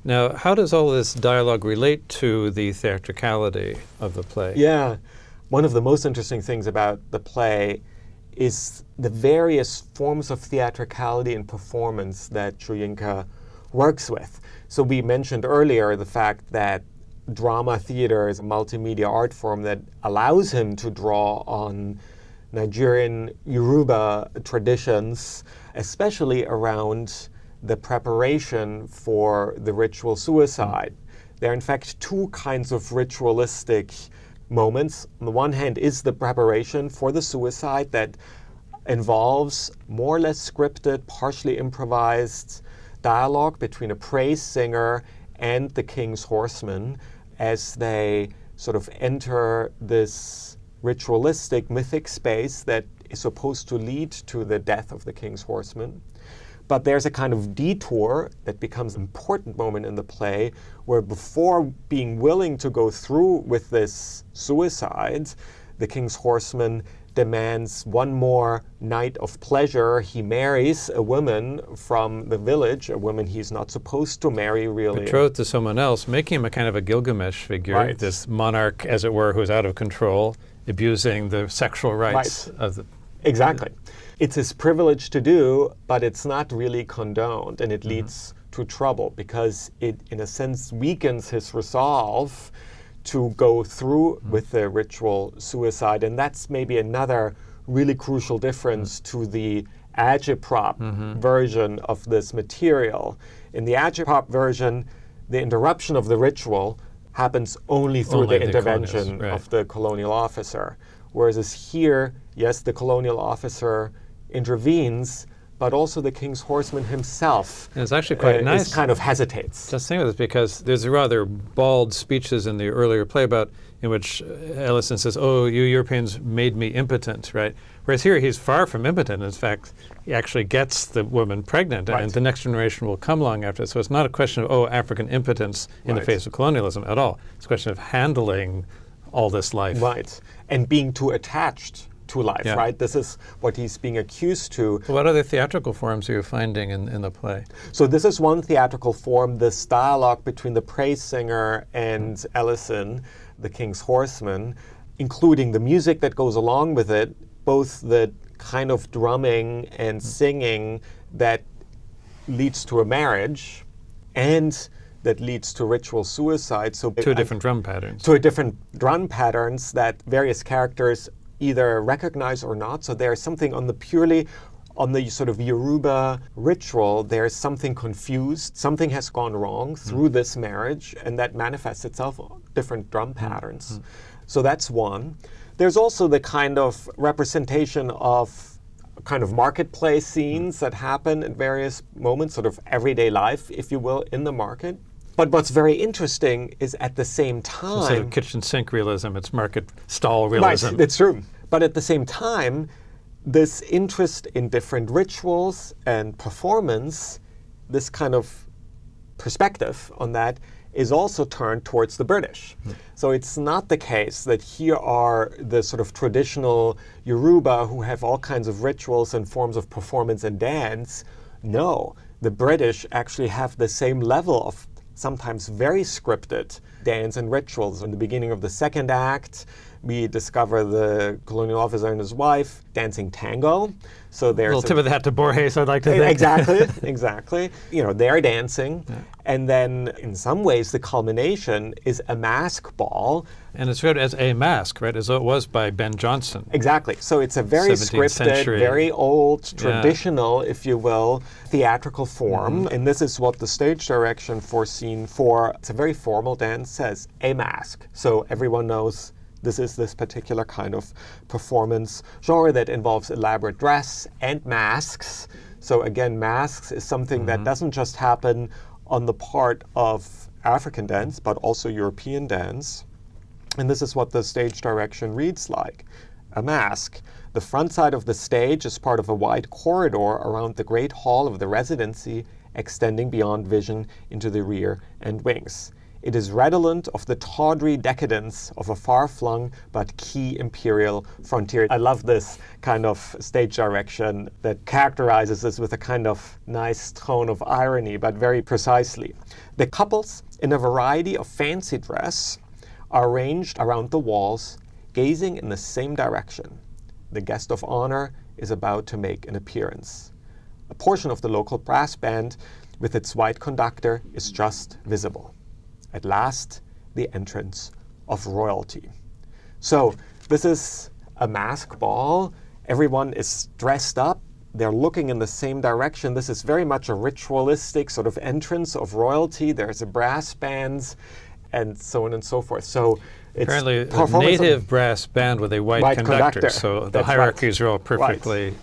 Now, how does all this dialogue relate to the theatricality of the play? Yeah. One of the most interesting things about the play is the various forms of theatricality and performance that Chuyinka works with. So we mentioned earlier the fact that drama theater is a multimedia art form that allows him to draw on Nigerian Yoruba traditions, especially around the preparation for the ritual suicide. There are in fact two kinds of ritualistic moments. On the one hand is the preparation for the suicide that involves more or less scripted, partially improvised dialogue between a praise singer and the king's horsemen as they sort of enter this ritualistic mythic space that is supposed to lead to the death of the king's horsemen. But there's a kind of detour that becomes an important moment in the play where before being willing to go through with this suicide, the king's horseman demands one more night of pleasure. He marries a woman from the village, a woman he's not supposed to marry really. Betrothed to someone else, making him a kind of a Gilgamesh figure, Right. this monarch, as it were, who's out of control, abusing the sexual rights of the... Exactly. It's his privilege to do, but it's not really condoned, and it leads to trouble because it, in a sense, weakens his resolve to go through with the ritual suicide. And that's maybe another really crucial difference to the agitprop version of this material. In the agitprop version, the interruption of the ritual happens only through the intervention of the colonial officer. Whereas here, yes, the colonial officer intervenes, but also the king's horseman himself And it's actually quite nice. kind of hesitates. Just think of this because there's rather bald speeches in the earlier play about in which Ellison says, "Oh, you Europeans made me impotent," right? Whereas here he's far from impotent. In fact, he actually gets the woman pregnant, and the next generation will come along after it. So it's not a question of, oh, African impotence in the face of colonialism at all. It's a question of handling all this life. Right, and being too attached to life, right? This is what he's being accused to. What other theatrical forms are you finding in the play? So this is one theatrical form, this dialogue between the praise singer and Ellison, the king's horseman, including the music that goes along with it, both the kind of drumming and singing that leads to a marriage and that leads to ritual suicide. So Two different drum patterns. To different drum patterns that various characters either recognize or not. So there's something on the sort of Yoruba ritual, there's something confused, something has gone wrong through this marriage, and that manifests itself on different drum patterns. So that's one. There's also the kind of representation of kind of marketplace scenes that happen at various moments, sort of everyday life, if you will, in the market. But what's very interesting is at the same time... Instead of kitchen sink realism, it's market stall realism. Right, it's true. But at the same time, this interest in different rituals and performance, this kind of perspective on that, is also turned towards the British. So it's not the case that here are the sort of traditional Yoruba who have all kinds of rituals and forms of performance and dance. No, the British actually have the same level of sometimes very scripted dance and rituals. In the beginning of the second act, we discover the colonial officer and his wife dancing tango. So there's a little tip of the hat to Borges, I'd like to think. Exactly, exactly. You know, they're dancing. And then in some ways, the culmination is a mask ball. And it's read as a mask, right, as it was by Ben Jonson. Exactly. So it's a very 17th scripted, century. very old, traditional, if you will, theatrical form. And this is what the stage direction foreseen for, it's a very formal dance, says a mask. So everyone knows this is this particular kind of performance genre that involves elaborate dress and masks. So again, masks is something that doesn't just happen on the part of African dance, but also European dance. And this is what the stage direction reads like. A mask. The front side of the stage is part of a wide corridor around the great hall of the residency, extending beyond vision into the rear and wings. It is redolent of the tawdry decadence of a far-flung but key imperial frontier. I love this kind of stage direction that characterizes this with a kind of nice tone of irony, but very precisely. The couples, in a variety of fancy dress, are arranged around the walls, gazing in the same direction. The guest of honor is about to make an appearance. A portion of the local brass band with its white conductor is just visible. At last, the entrance of royalty. So this is a mask ball. Everyone is dressed up. They're looking in the same direction. This is very much a ritualistic sort of entrance of royalty. There's a brass bands and so on and so forth. So it's apparently a native brass band with a white conductor. So the hierarchies are all perfectly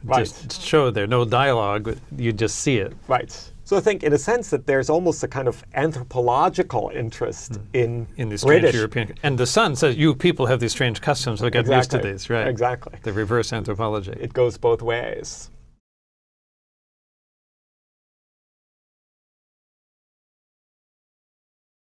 just show there. No dialogue. You just see it. Right. So I think, in a sense, that there's almost a kind of anthropological interest in the strange British European. And the Sun says, "You people have these strange customs. So get used to these." Right. Exactly. The reverse anthropology. It goes both ways.